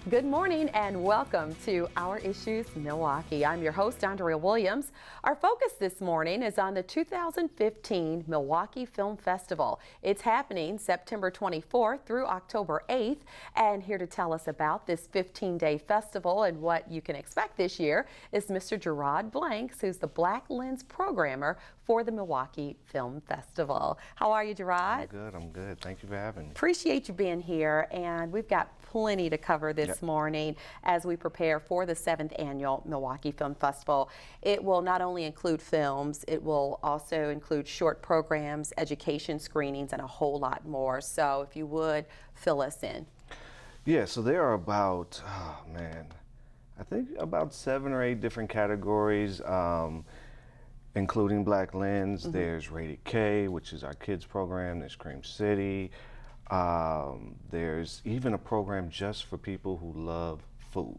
Good morning and welcome to Our Issues Milwaukee. I'm your host, Andrea Williams. Our focus this morning is on the 2015 Milwaukee Film Festival. It's happening September 24th through October 8th. And here to tell us about this 15-day festival and what you can expect this year is Mr. Geraud Blanks, who's the Black Lens programmer for the Milwaukee Film Festival. How are you, Geraud? I'm good. Thank you for having me. Appreciate you being here, and we've got plenty to cover this morning as we prepare for the 7th annual Milwaukee Film Festival. It will not only include films, it will also include short programs, education screenings, and a whole lot more. So if you would, fill us in. Yeah, so there are about, I think about 7 or 8 different categories, including Black Lens. There's Rated K, which is our kids program. There's Cream City. There's even a program just for people who love food.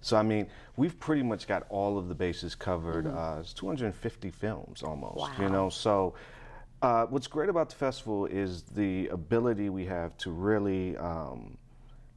So, I mean, we've pretty much got all of the bases covered. It's 250 films almost, you know. So what's great about the festival is the ability we have to really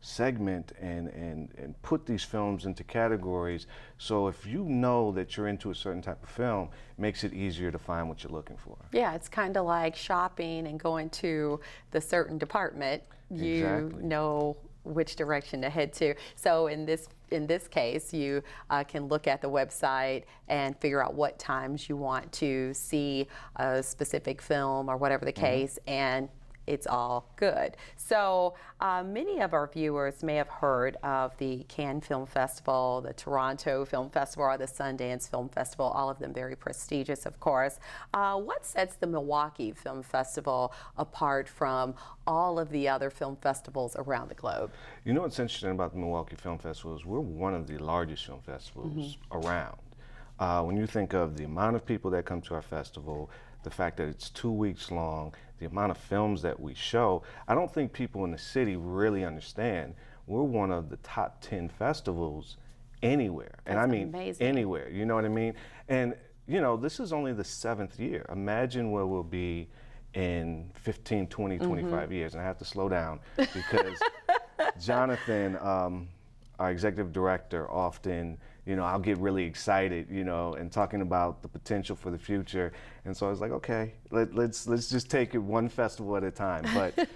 segment and put these films into categories. So if you know that you're into a certain type of film, it makes it easier to find what you're looking for. Yeah, it's kind of like shopping and going to the certain department. You know which direction to head to. So in this case, you can look at the website and figure out what times you want to see a specific film or whatever the case, and it's all good. So many of our viewers may have heard of the Cannes Film Festival, the Toronto Film Festival, or the Sundance Film Festival, all of them very prestigious, of course. What sets the Milwaukee Film Festival apart from all of the other film festivals around the globe? You know what's interesting about the Milwaukee Film Festival is we're one of the largest film festivals around. When you think of the amount of people that come to our festival, the fact that it's 2 weeks long, the amount of films that we show, I don't think people in the city really understand we're one of the top 10 festivals anywhere. That's and I mean amazing. Anywhere, you know what I mean? And you know, this is only the 7th year. Imagine where we'll be in 15, 20, 25 years. And I have to slow down because Jonathan, our executive director, often, you know, I'll get really excited, you know, and talking about the potential for the future. And so I was like, okay, let's just take it one festival at a time. But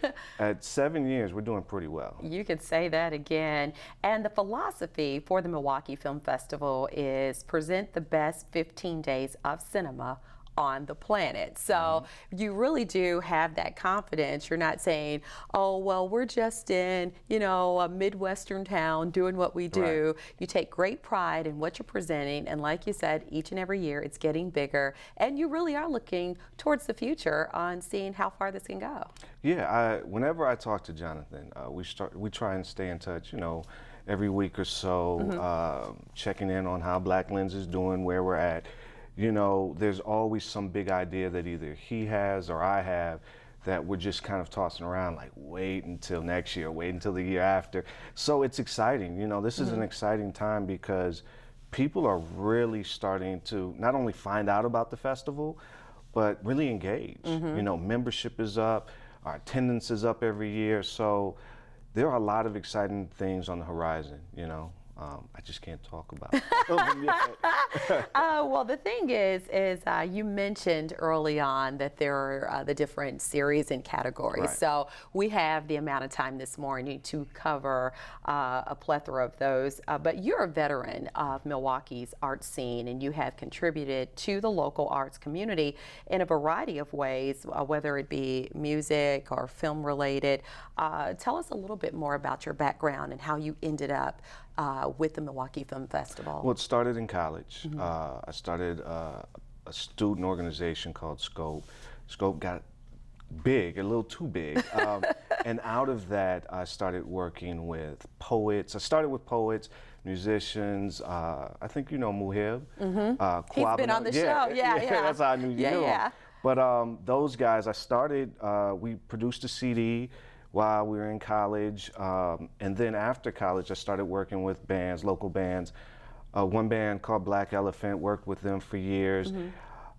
at 7 years, we're doing pretty well. You could say that again. And the philosophy for the Milwaukee Film Festival is present the best 15 days of cinema on the planet. So you really do have that confidence. You're not saying, oh, well, we're just in, you know, a Midwestern town doing what we do. You take great pride in what you're presenting. And like you said, each and every year it's getting bigger. And you really are looking towards the future on seeing how far this can go. Yeah, whenever I talk to Jonathan, we try and stay in touch, you know, every week or so, checking in on how Black Lens is doing, where we're at. You know, there's always some big idea that either he has or I have that we're just kind of tossing around like, wait until next year, wait until the year after. So it's exciting. You know, this is an exciting time because people are really starting to not only find out about the festival, but really engage. You know, membership is up, our attendance is up every year. So there are a lot of exciting things on the horizon, you know. I just can't talk about it. Well, the thing is you mentioned early on that there are the different series and categories. So we have the amount of time this morning to cover a plethora of those. But you're a veteran of Milwaukee's art scene, and you have contributed to the local arts community in a variety of ways, whether it be music or film related. Tell us a little bit more about your background and how you ended up with the Milwaukee Film Festival. Well, it started in college. I started a student organization called Scope. Scope got big, a little too big. And out of that, I started working with poets. I started with poets, musicians. I think you know Muhib. He's been on the show. Yeah. That's how I knew you knew him. But those guys, I started, we produced a CD while we were in college. And then after college, I started working with bands, local bands. One band called Black Elephant, worked with them for years.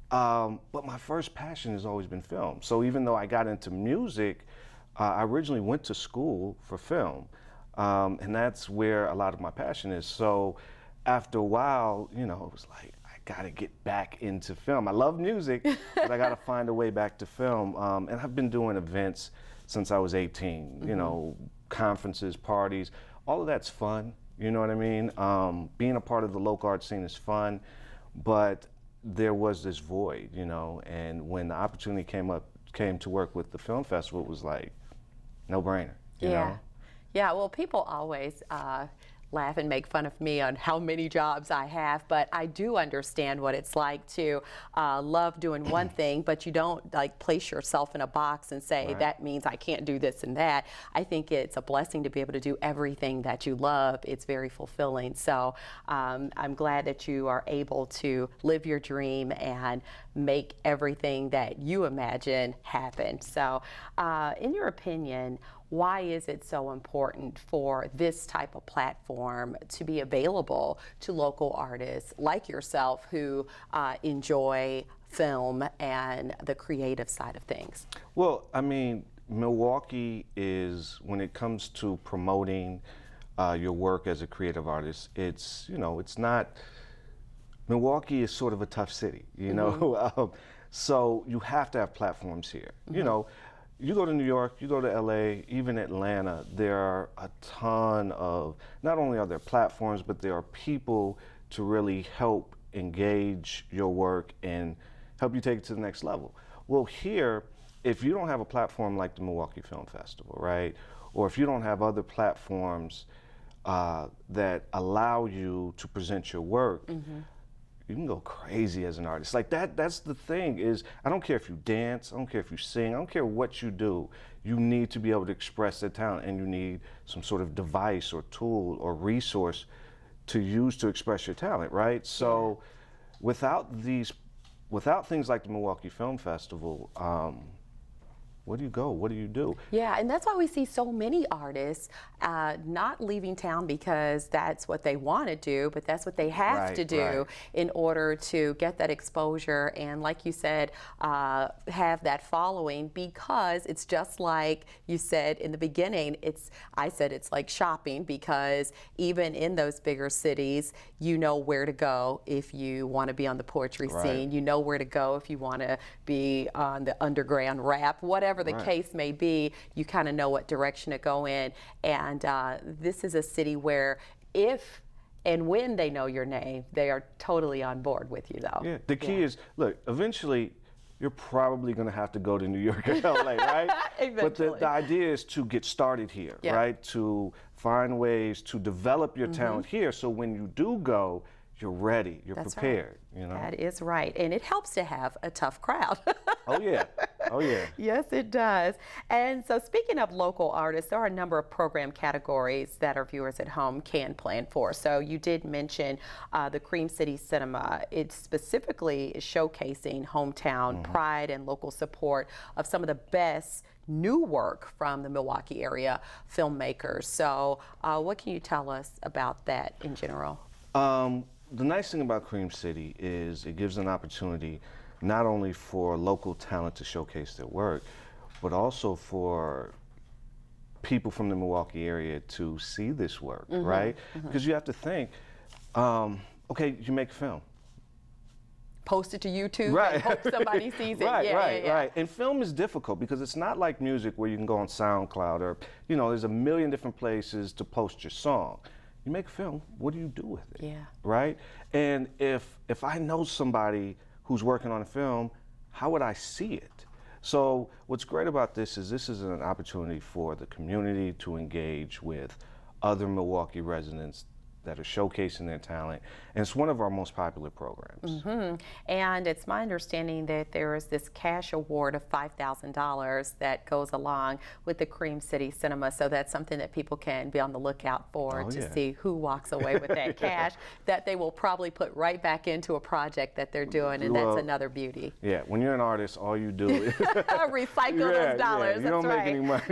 But my first passion has always been film. So even though I got into music, I originally went to school for film. And that's where a lot of my passion is. So after a while, you know, it was like, I gotta get back into film. I love music, but I gotta find a way back to film. And I've been doing events since I was 18, you know, conferences, parties, all of that's fun, you know what I mean? Being a part of the local art scene is fun, but there was this void, you know, and when the opportunity came to work with the film festival, it was like, no brainer, you know? Yeah, well, people always laugh and make fun of me on how many jobs I have, but I do understand what it's like to love doing one thing, but you don't like place yourself in a box and say, that means I can't do this and that. I think it's a blessing to be able to do everything that you love. It's very fulfilling. So I'm glad that you are able to live your dream and make everything that you imagine happen. So in your opinion, why is it so important for this type of platform to be available to local artists like yourself who enjoy film and the creative side of things? Well, I mean, Milwaukee is, when it comes to promoting your work as a creative artist, it's, you know, it's not, Milwaukee is sort of a tough city, you know? So you have to have platforms here, you know? You go to New York, you go to LA, even Atlanta, there are a ton of, not only are there platforms, but there are people to really help engage your work and help you take it to the next level. Well, here, if you don't have a platform like the Milwaukee Film Festival, right? Or if you don't have other platforms that allow you to present your work, you can go crazy as an artist. Like that's the thing is, I don't care if you dance, I don't care if you sing, I don't care what you do. You need to be able to express that talent, and you need some sort of device or tool or resource to use to express your talent, right? So without things like the Milwaukee Film Festival, where do you go? What do you do? Yeah, and that's why we see so many artists not leaving town because that's what they want to do, but that's what they have to do in order to get that exposure and, like you said, have that following, because it's just like you said in the beginning, I said it's like shopping, because even in those bigger cities, you know where to go if you want to be on the poetry scene, you know where to go if you want to be on the underground rap, whatever the case may be, you kind of know what direction to go in. And this is a city where if and when they know your name, they are totally on board with you, though. Yeah, the key is, look, eventually you're probably going to have to go to New York or LA, right? But the idea is to get started here, right? To find ways to develop your talent here, so when you do go, you're ready, you're prepared, you know? That is right, and it helps to have a tough crowd. Oh yeah, oh yeah. Yes, it does. And so speaking of local artists, there are a number of program categories that our viewers at home can plan for. So you did mention the Cream City Cinema. It specifically is showcasing hometown pride and local support of some of the best new work from the Milwaukee area filmmakers. So what can you tell us about that in general? The nice thing about Cream City is it gives an opportunity not only for local talent to showcase their work, but also for people from the Milwaukee area to see this work, right? Because you have to think, okay, you make a film. Post it to YouTube and hope somebody sees it. Right. And film is difficult because it's not like music where you can go on SoundCloud or, you know, there's a million different places to post your song. You make a film, what do you do with it? Right? And if I know somebody who's working on a film, how would I see it? So what's great about this is an opportunity for the community to engage with other Milwaukee residents that are showcasing their talent, and it's one of our most popular programs. And it's my understanding that there is this cash award of $5,000 that goes along with the Cream City Cinema, so that's something that people can be on the lookout for to see who walks away with that cash that they will probably put right back into a project that they're doing, and that's another beauty. Yeah, when you're an artist, all you do is recycle those dollars. You don't make any money.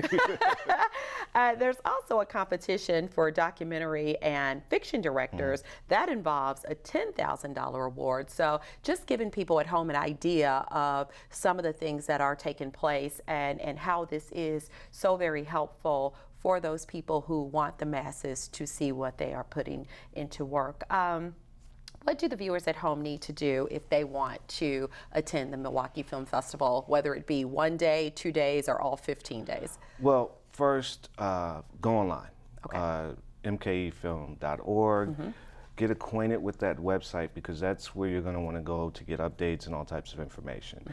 There's also a competition for documentary and fiction directors that involves a $10,000 award. So just giving people at home an idea of some of the things that are taking place and how this is so very helpful for those people who want the masses to see what they are putting into work. What do the viewers at home need to do if they want to attend the Milwaukee Film Festival, whether it be 1 day, 2 days, or all 15 days? Well, first, go online, Okay. mkefilm.org. Get acquainted with that website, because that's where you're going to want to go to get updates and all types of information.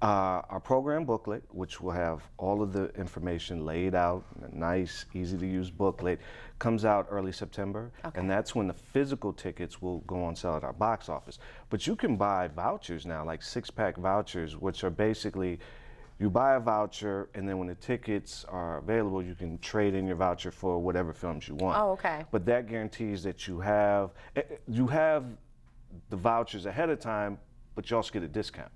Our program booklet, which will have all of the information laid out in a nice, easy to use booklet, comes out early September. Okay. And that's when the physical tickets will go on sale at our box office. But you can buy vouchers now, like 6-pack vouchers, which are basically, you buy a voucher, and then when the tickets are available, you can trade in your voucher for whatever films you want. Oh, okay. But that guarantees that you have the vouchers ahead of time, but you also get a discount.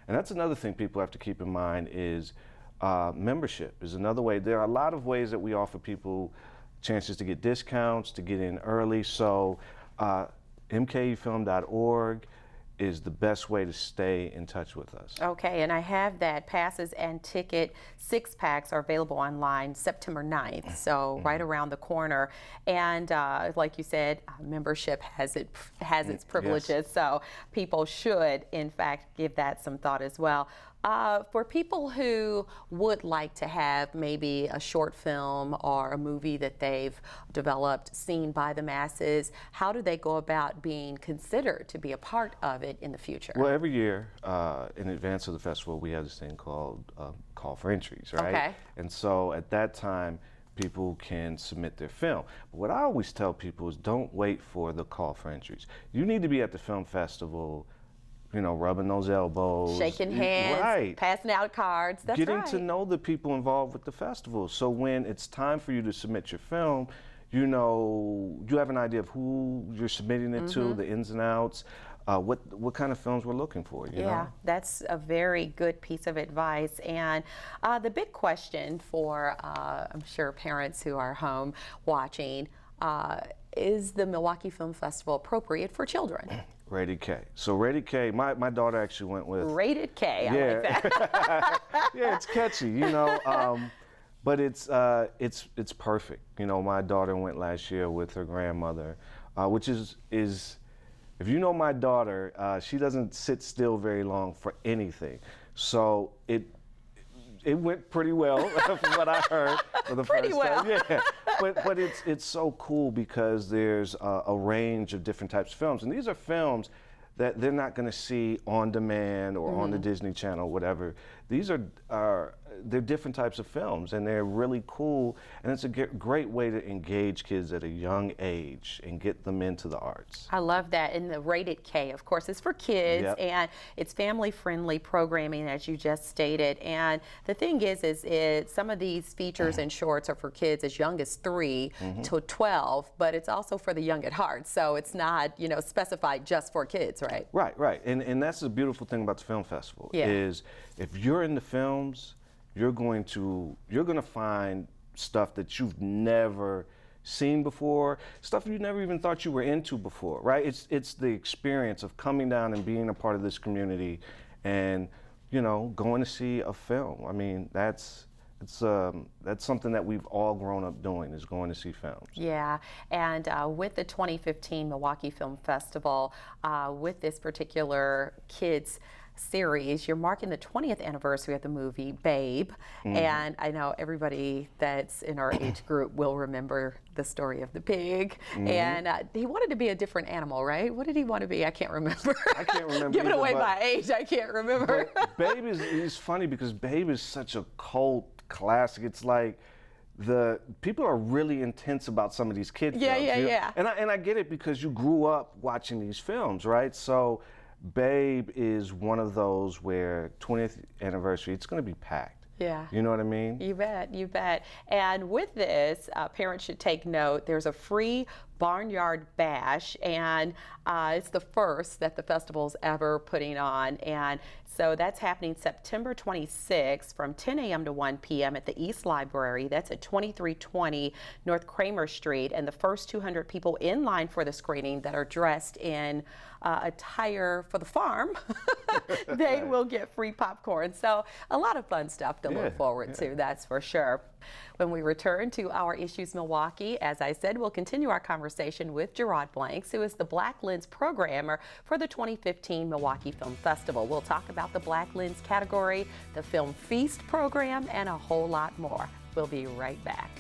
And that's another thing people have to keep in mind is membership is another way. There are a lot of ways that we offer people chances to get discounts, to get in early. So mkefilm.org is the best way to stay in touch with us. Okay, and I have that. Passes and ticket 6-packs are available online September 9th, so right around the corner. And like you said, membership has its privileges, Yes. so people should, in fact, give that some thought as well. For people who would like to have maybe a short film or a movie that they've developed seen by the masses, how do they go about being considered to be a part of it in the future? Well, every year in advance of the festival, we have this thing called call for entries, right? Okay. And so at that time, people can submit their film. But what I always tell people is don't wait for the call for entries. You need to be at the film festival, you know, rubbing those elbows. Shaking hands, right. passing out cards. That's Getting right. to know the people involved with the festival. So when it's time for you to submit your film, you know, you have an idea of who you're submitting it to, the ins and outs, what kind of films we're looking for, you know? That's a very good piece of advice. And the big question for, I'm sure, parents who are home watching, is the Milwaukee Film Festival appropriate for children? Rated K. So Rated K, my daughter actually went with. Rated K, I Yeah. like that. Yeah, it's catchy, you know, but it's perfect. You know, my daughter went last year with her grandmother, which is if you know my daughter, she doesn't sit still very long for anything. So it went pretty well from what I heard for the Pretty first well. time. Yeah, but it's so cool because there's a range of different types of films, and these are films that they're not going to see on demand or on the Disney Channel, whatever. These they're different types of films, and they're really cool, and it's a great way to engage kids at a young age and get them into the arts. I love that. And the Rated K, of course, is for kids, Yep. and it's family-friendly programming, as you just stated. And the thing is some of these features and shorts are for kids as young as 3 to 12, but it's also for the young at heart. So it's not, you know, specified just for kids, right? Right. And that's the beautiful thing about the film festival is if you're into films, you're going to find stuff that you've never seen before, stuff you never even thought you were into before, right? It's the experience of coming down and being a part of this community, and you know, going to see a film. I mean, that's something that we've all grown up doing, is going to see films. Yeah, and with the 2015 Milwaukee Film Festival, with this particular kids series, you're marking the 20th anniversary of the movie Babe, and I know everybody that's in our age group will remember the story of the pig, and he wanted to be a different animal, right? What did he want to be? I can't remember. I can't remember. Giving either, away but- my age, I can't remember. But Babe is funny because Babe is such a cult classic. It's like the people are really intense about some of these kid films. Yeah. And I get it because you grew up watching these films, right? So Babe is one of those where 20th anniversary, it's going to be packed. Yeah. You know what I mean? You bet. And with this, parents should take note, there's a free Barnyard Bash, and it's the first that the festival's ever putting on. And so that's happening September 26th from 10 a.m. to 1 p.m. at the East Library. That's at 2320 North Kramer Street. And the first 200 people in line for the screening that are dressed in attire for the farm, they will get free popcorn. So a lot of fun stuff to look forward to, that's for sure. When we return to our Issues Milwaukee, as I said, we'll continue our conversation with Geraud Blanks, who is the Black Lens programmer for the 2015 Milwaukee Film Festival. We'll talk about the Black Lens category, the Film Feast program, and a whole lot more. We'll be right back.